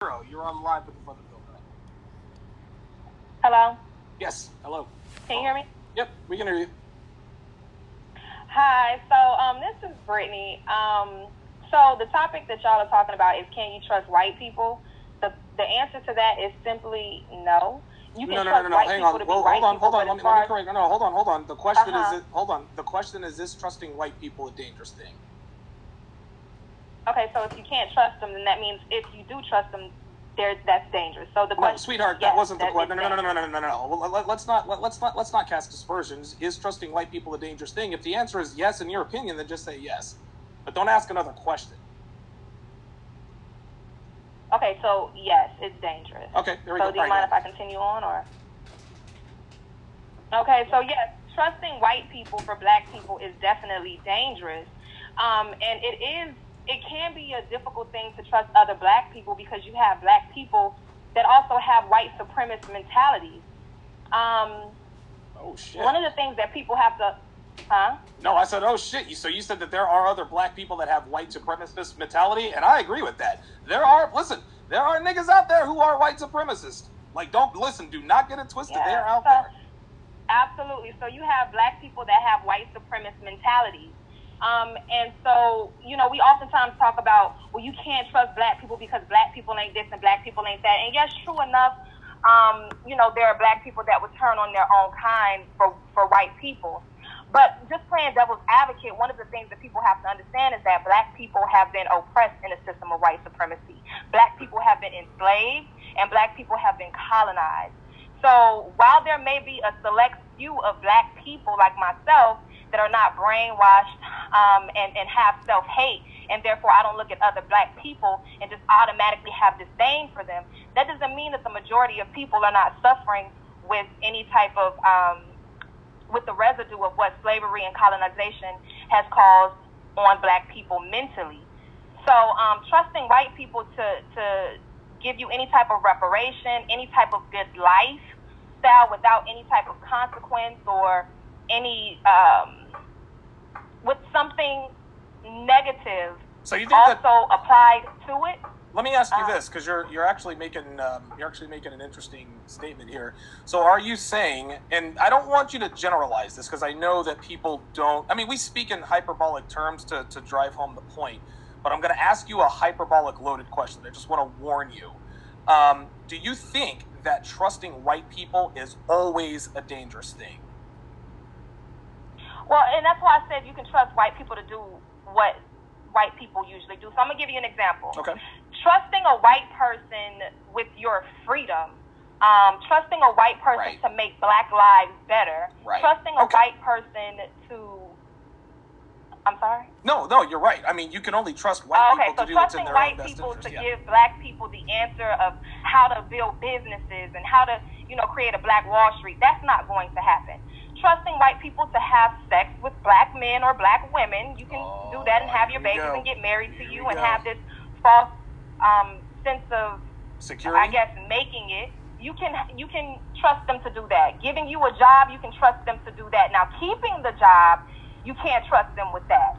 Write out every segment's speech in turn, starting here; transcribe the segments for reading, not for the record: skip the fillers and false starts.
You're on live with the Fun Bill. Hello? Yes, hello. Can you hear me? Yep, we can hear you. Hi, so this is Brittany. So the topic that y'all are talking about is, can you trust white people? The answer to that is simply no. You can trust white people to be white people. Hold on. Let me correct. No, hold on. The question is, The question is trusting white people a dangerous thing? Okay, so if you can't trust them, then that means if you do trust them, that's dangerous. So the question, sweetheart, that wasn't the question. No. Let's not cast aspersions. Is trusting white people a dangerous thing? If the answer is yes, in your opinion, then just say yes, but don't ask another question. Okay, so yes, it's dangerous. Okay, there we go. So do you mind if I continue on, or? Okay, so yes, trusting white people for black people is definitely dangerous, and it can be a difficult thing to trust other black people because you have black people that also have white supremacist mentalities. Oh shit! One of the things that people have to, No, I said, oh shit. So you said that there are other black people that have white supremacist mentality, and I agree with that. There are niggas out there who are white supremacists. Like, do not get it twisted. Yeah, they are out there. Absolutely. So you have black people that have white supremacist mentalities. And so, we oftentimes talk about, well, you can't trust black people because black people ain't this and black people ain't that. And yes, true enough, there are black people that would turn on their own kind for white people. But just playing devil's advocate, one of the things that people have to understand is that black people have been oppressed in a system of white supremacy. Black people have been enslaved and black people have been colonized. So while there may be a select few of black people like myself that are not brainwashed and have self-hate, and therefore I don't look at other black people and just automatically have disdain for them, that doesn't mean that the majority of people are not suffering with any type of, with the residue of what slavery and colonization has caused on black people mentally. So trusting white people to give you any type of reparation, any type of good lifestyle without any type of consequence or any with something negative applied to it. Let me ask you this, because you're actually making an interesting statement here. So are you saying, and I don't want you to generalize this because I know that people don't. I mean, we speak in hyperbolic terms to drive home the point, but I'm going to ask you a hyperbolic loaded question. I just want to warn you. Do you think that trusting white people is always a dangerous thing? Well, and that's why I said you can trust white people to do what white people usually do. So I'm going to give you an example. Okay. Trusting a white person with your freedom, trusting a white person to make black lives better, trusting a white person to... I'm sorry? No, you're right. I mean, you can only trust white people to do what's in their own best interest. Trusting white people to give black people the answer of how to build businesses and how to, create a black Wall Street, that's not going to happen. Trusting white people to have sex with black men or black women, you can do that and have your babies and get married to you and have this false sense of security, I guess, making it. You can trust them to do that. Giving you a job, you can trust them to do that. Now, keeping the job, you can't trust them with that.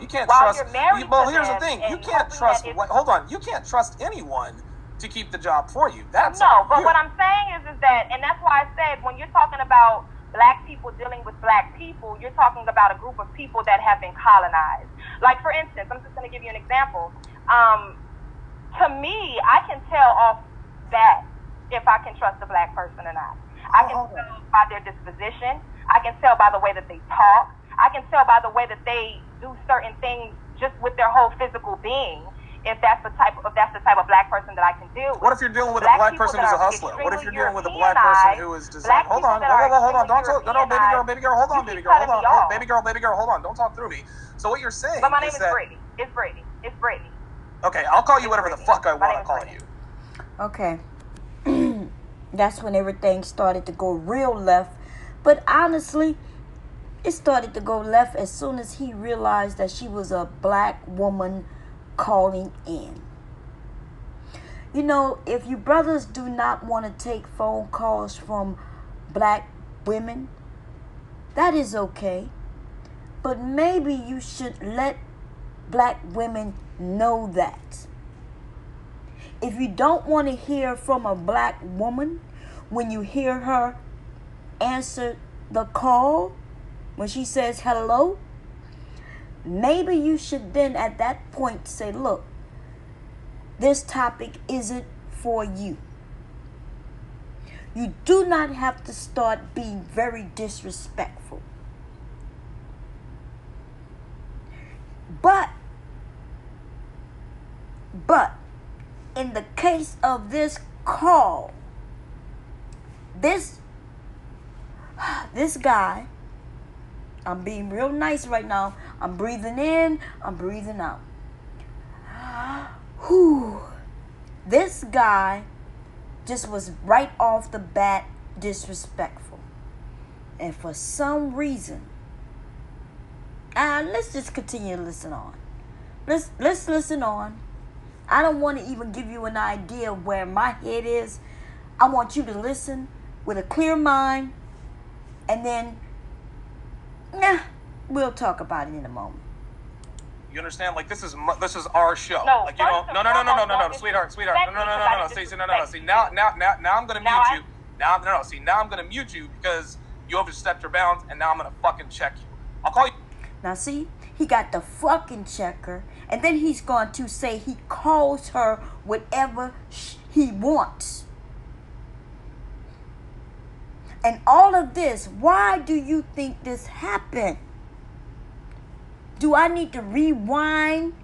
You can't trust. Well, here's the thing: you can't trust. Hold on, you can't trust anyone to keep the job for you. That's no. But what I'm saying is that, and that's why I said when you're talking about black people dealing with black people, you're talking about a group of people that have been colonized. Like, for instance, I'm just going to give you an example. To me, I can tell off that if I can trust a black person or not. I can tell by their disposition. I can tell by the way that they talk. I can tell by the way that they do certain things just with their whole physical being. If that's the type of black person that I can deal with. What if you're dealing with a black person who's a hustler? What if you're dealing with a black person who is designed? Hold on. Don't talk. No, baby girl, hold on, baby girl, hold on. Baby girl, hold on. Don't talk through me. So what you're saying? But my name is Brittany. It's Brittany. Okay, I'll call you whatever the fuck I want to call you. Okay. That's when everything started to go real left. But honestly, it started to go left as soon as he realized that she was a black woman calling in. If you brothers do not want to take phone calls from black women, that is okay. But maybe you should let black women know that. If you don't want to hear from a black woman, when you hear her answer the call, when she says hello, maybe you should then at that point say, look, this topic isn't for you. You do not have to start being very disrespectful. But in the case of this call, this guy, I'm being real nice right now. I'm breathing in, I'm breathing out. Whew. This guy just was right off the bat disrespectful. And for some reason, let's just continue to listen on. Let's listen on. I don't want to even give you an idea of where my head is. I want you to listen with a clear mind, and then we'll talk about it in a moment. You understand? Like, this is our show. No, like, you know, no, sweetheart, no. See, now I'm gonna mute you. Now I'm gonna mute you because you overstepped your bounds, and now I'm gonna fucking check you. I'll call you. Now, see, he got the fucking checker, and then he's going to say he calls her whatever he wants. And all of this, why do you think this happened? Do I need to rewind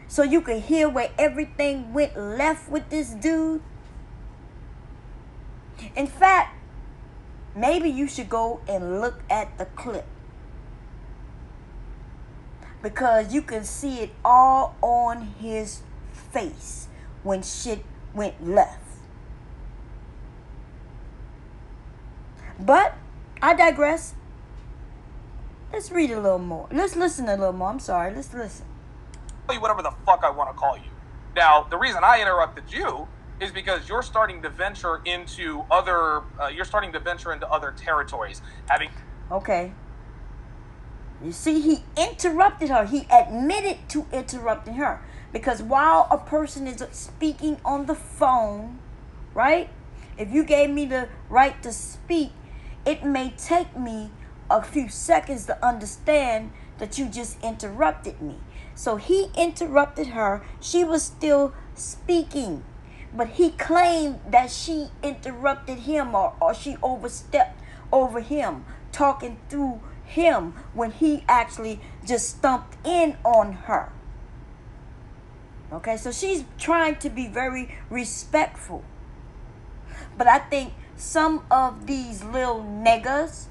so you can hear where everything went left with this dude? In fact, maybe you should go and look at the clip, because you can see it all on his face when shit went left. But I digress. Let's read a little more. Let's listen a little more. I'm sorry. Let's listen. I'll call you whatever the fuck I want to call you. Now, the reason I interrupted you is because you're starting to venture into other. Other territories. Okay. You see, he interrupted her. He admitted to interrupting her. Because while a person is speaking on the phone, right? If you gave me the right to speak, it may take me a few seconds to understand that you just interrupted me. So he interrupted her. She was still speaking. But he claimed that she interrupted him or she overstepped over him, talking through him when he actually just stumped in on her. Okay, so she's trying to be very respectful. But I think some of these little niggas,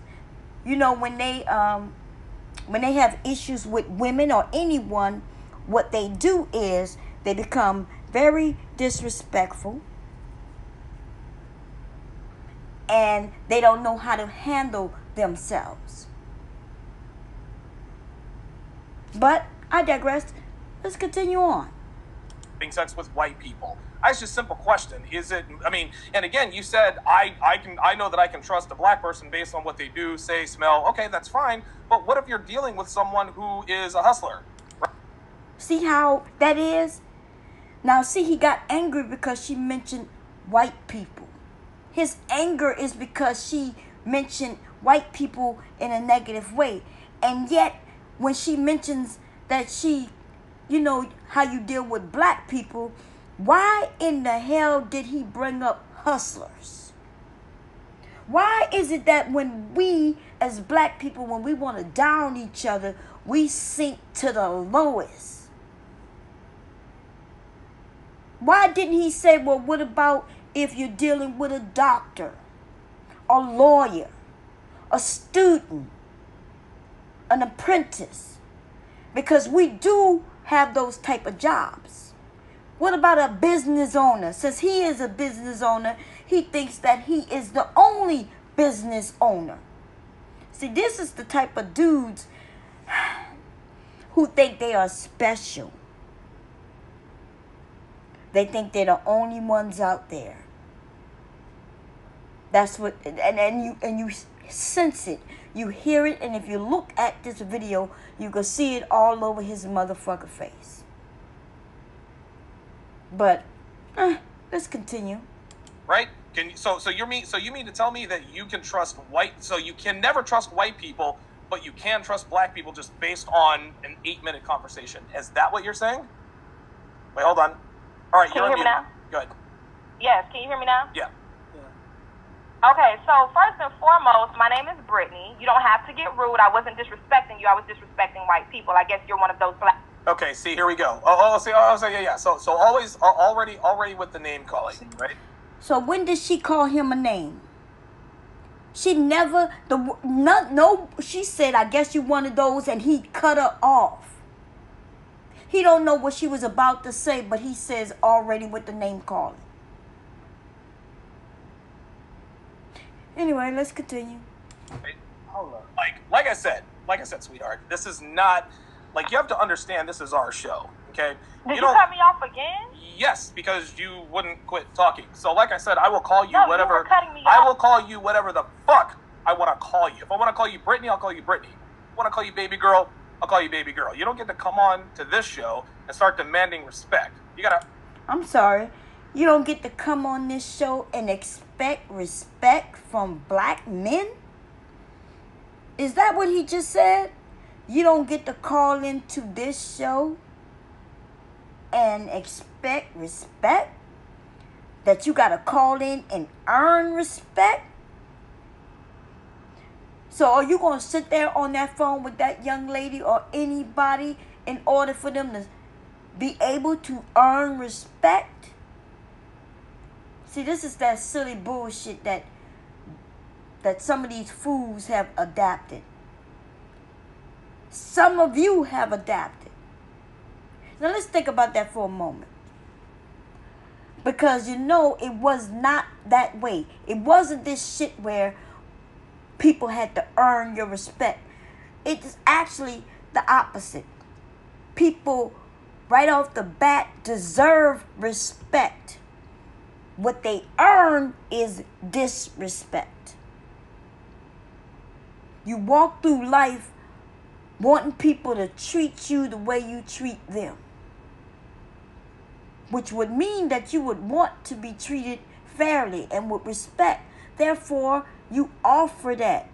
you know, when they have issues with women or anyone, what they do is they become very disrespectful, and they don't know how to handle themselves. But I digress. Let's continue on. Having sex with white people. That's just a simple question. Is it? I mean, and again, you said I know that I can trust a black person based on what they do, say, smell. Okay, that's fine. But what if you're dealing with someone who is a hustler? Right? See how that is? Now, see, he got angry because she mentioned white people. His anger is because she mentioned white people in a negative way. And yet, when she mentions that she, you know, how you deal with black people, why in the hell did he bring up hustlers? Why is it that when we as black people, when we want to down each other, we sink to the lowest? Why didn't he say, well, what about if you're dealing with a doctor, a lawyer, a student, an apprentice? Because we do have those type of jobs. What about a business owner? Since he is a business owner, he thinks that he is the only business owner. See, this is the type of dudes who think they are special. They think they're the only ones out there. That's what, and you sense it. You hear it, and if you look at this video, you can see it all over his motherfucker face. But Let's continue. Right? So you mean to tell me that you can trust you can never trust white people, but you can trust black people just based on an 8-minute conversation? Is that what you're saying? Wait, hold on. All right, Can you hear me now? Go ahead. Yes, can you hear me now? Yeah. Okay, so first and foremost, my name is Brittany. You don't have to get rude. I wasn't disrespecting you. I was disrespecting white people. I guess you're one of those black. Okay, see, here we go. Yeah. So always, already with the name calling, right? So when did she call him a name? She never, she said, I guess you one of those, and he cut her off. He don't know what she was about to say, but he says already with the name calling. Anyway, let's continue. Wait, hold on. Like I said, sweetheart, this is not, you have to understand this is our show, okay? Did you cut me off again? Yes, because you wouldn't quit talking. So like I said, I will call you whatever. You were cutting me I off. will call you whatever the fuck I want to call you. If I want to call you Brittany, I'll call you Brittany. If I want to call you baby girl, I'll call you baby girl. You don't get to come on to this show and start demanding respect. You gotta... I'm sorry. You don't get to come on this show and expect respect from black men? Is that what he just said? You don't get to call into this show and expect respect? That you got to call in and earn respect? So are you going to sit there on that phone with that young lady or anybody in order for them to be able to earn respect? See, this is that silly bullshit that some of these fools have adapted. Some of you have adapted. Now let's think about that for a moment. Because it was not that way. It wasn't this shit where people had to earn your respect. It's actually the opposite. People right off the bat deserve respect. What they earn is disrespect. You walk through life wanting people to treat you the way you treat them, which would mean that you would want to be treated fairly and with respect. Therefore, you offer that.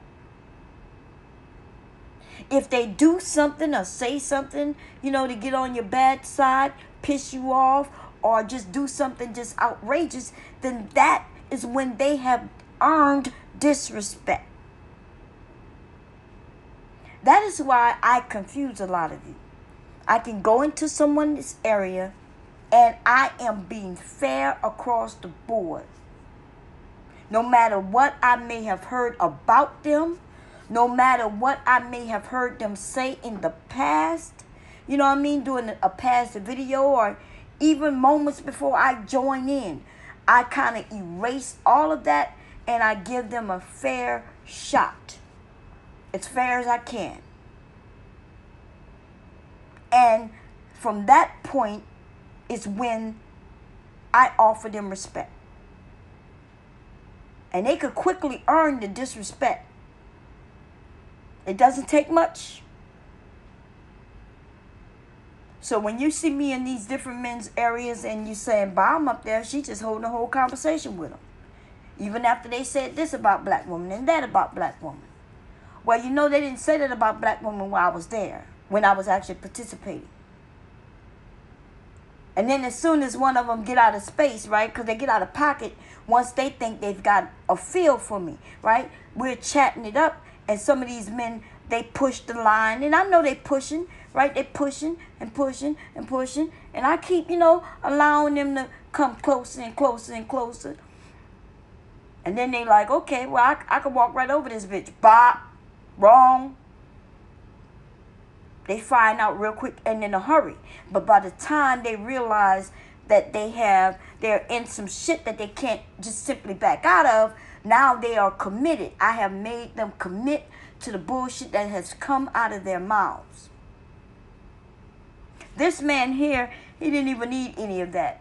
If they do something or say something, to get on your bad side, piss you off, or just do something just outrageous, then that is when they have earned disrespect. That is why I confuse a lot of you. I can go into someone's area and I am being fair across the board. No matter what I may have heard about them, no matter what I may have heard them say in the past, doing a past video or even moments before I join in, I kind of erase all of that and I give them a fair shot. As fair as I can. And from that point is when I offer them respect. And they could quickly earn the disrespect. It doesn't take much. So when you see me in these different men's areas and you saying, "Bomb up there," she just holding a whole conversation with them. Even after they said this about black women and that about black women. Well, they didn't say that about black women while I was there, when I was actually participating. And then as soon as one of them get out of space, right, because they get out of pocket, once they think they've got a feel for me, right, we're chatting it up, and some of these men, they push the line, and I know they pushing, right, they pushing and pushing and pushing, and I keep, allowing them to come closer and closer and closer. And then they like, okay, well, I can walk right over this bitch. Bop. Wrong. They find out real quick and in a hurry. But by the time they realize that they're in some shit that they can't just simply back out of, now they are committed. I have made them commit to the bullshit that has come out of their mouths. This man here, he didn't even need any of that.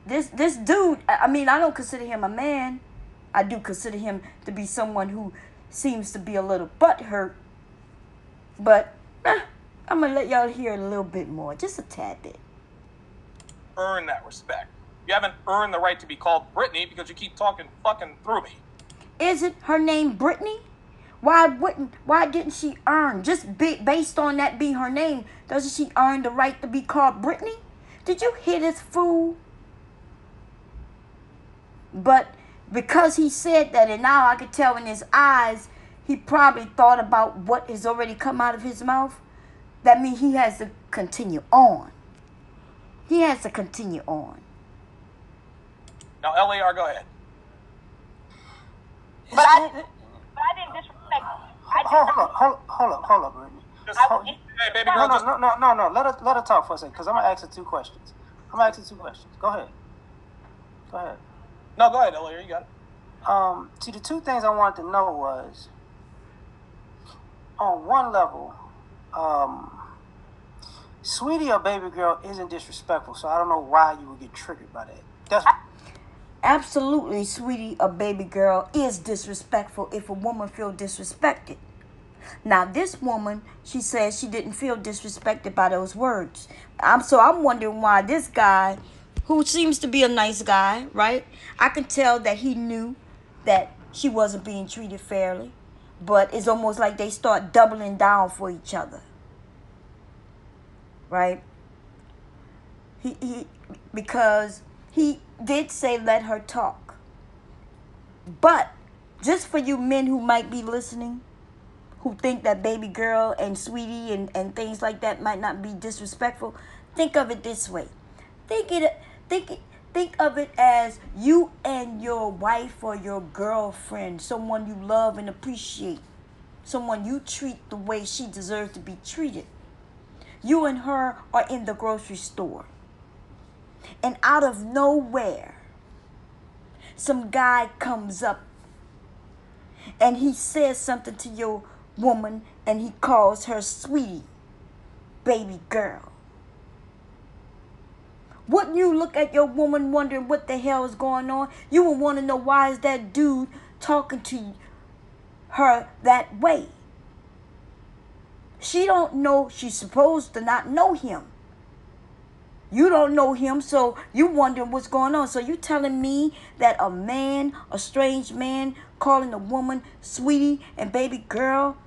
This dude, I don't consider him a man. I do consider him to be someone who seems to be a little butthurt. But I'm going to let y'all hear a little bit more, just a tad bit. earned that respect. You haven't earned the right to be called Brittany because you keep talking fucking through me. Isn't her name Brittany? Why didn't she earn, just based on that being her name, doesn't she earn the right to be called Brittany? Did you hear this fool? But because he said that, and now I could tell in his eyes, he probably thought about what has already come out of his mouth. That means he has to continue on. He has to continue on. Now, LAR, go ahead. But I didn't disrespect. Hold up, Brittany. Hey, baby girl, no. Let her talk for a second, because I'm gonna ask her two questions. Go ahead. No, go ahead, LAR. You got it. See, the two things I wanted to know was, on one level, sweetie or baby girl isn't disrespectful, so I don't know why you would get triggered by that. Absolutely, sweetie, a baby girl is disrespectful if a woman feels disrespected. Now, this woman, she says she didn't feel disrespected by those words. I'm wondering why this guy, who seems to be a nice guy, right? I can tell that he knew that she wasn't being treated fairly, but it's almost like they start doubling down for each other, right? Because he did say let her talk. But just for you men who might be listening, who think that baby girl and sweetie and things like that might not be disrespectful, think of it this way. Think of it as you and your wife or your girlfriend, someone you love and appreciate, someone you treat the way she deserves to be treated. You and her are in the grocery store. And out of nowhere, some guy comes up and he says something to your woman and he calls her sweetie, baby girl. Wouldn't you look at your woman wondering what the hell is going on? You would want to know, why is that dude talking to her that way? She don't know, she's supposed to not know him. You don't know him, so you wondering what's going on. So you telling me that a man, a strange man, calling a woman sweetie and baby girl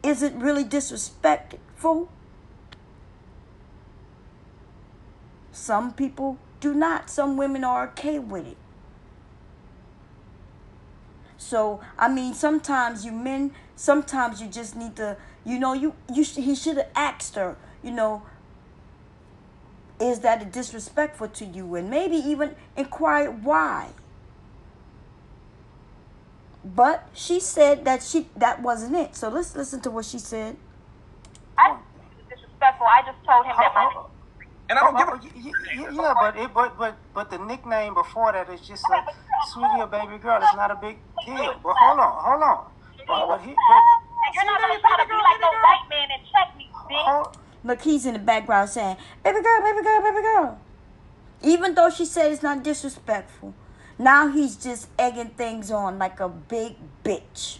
isn't really disrespectful? Some people do not. Some women are okay with it. So, I mean, sometimes you men, sometimes you just need to, he should have asked her, is that disrespectful to you? And maybe even inquired why. But she said that wasn't it. So let's listen to what she said. I was disrespectful. I just told him that And I don't give a but the nickname before that is just a sweetie or baby girl. It's not a big deal. But hold on. You're not gonna try to be like no white man and check me, bitch. Look, he's in the background saying, baby girl, baby girl, baby girl. Even though she said it's not disrespectful, now he's just egging things on like a big bitch.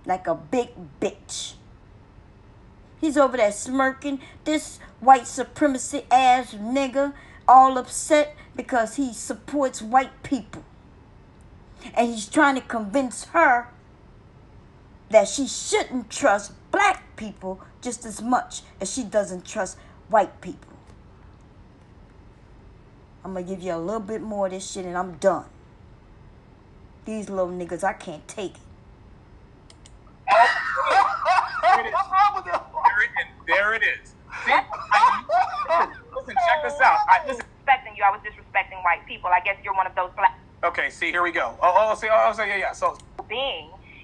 Like a big bitch. He's over there smirking, this white supremacy ass nigga, all upset because he supports white people. And he's trying to convince her that she shouldn't trust black people just as much as she doesn't trust white people. I'm going to give you a little bit more of this shit and I'm done. These little niggas, I can't take it. There it is. See, listen, check this out. I was disrespecting white people. I guess you're one of those black. Okay, see, here we go. Yeah. So,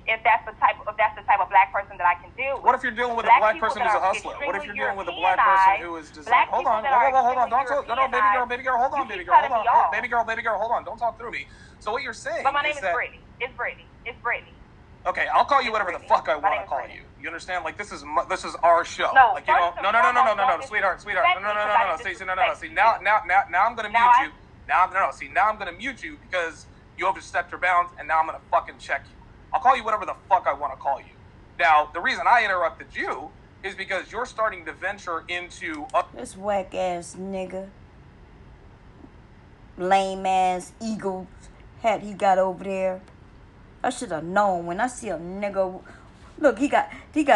if that's the type of black person that I can deal with. What if you're dealing with a black person who's a hustler? What if you're dealing with a black person who is just like, hold on, don't talk, no, baby girl, hold on, baby girl, hold on, don't talk through me. So what you're saying? But my name is Brittany. It's Brittany. Okay, I'll call you whatever the fuck I want to call you. You understand? Like this is our show. No, like no, sweetheart. See, now I'm gonna mute you. Now I'm gonna mute you because you overstepped your bounds, and now I'm gonna fucking check you. I'll call you whatever the fuck I want to call you. Now, the reason I interrupted you is because you're starting to venture into this whack ass nigga. lame ass eagle hat he got over there. I should have known when I see a nigga. Look, he got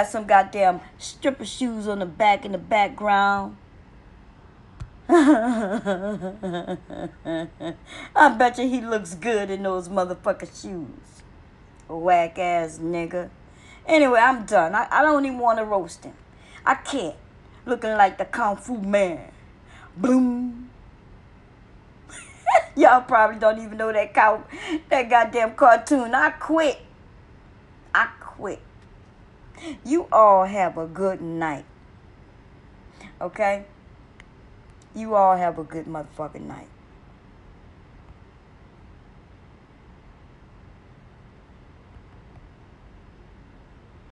some goddamn stripper shoes on the back in the background. I bet you he looks good in those motherfucking shoes. Whack ass nigga. Anyway, I'm done. I don't even want to roast him. I can't. Looking like the Kung Fu Man. Boom. Y'all probably don't even know that goddamn cartoon. I quit. You all have a good night. Okay? You all have a good motherfucking night.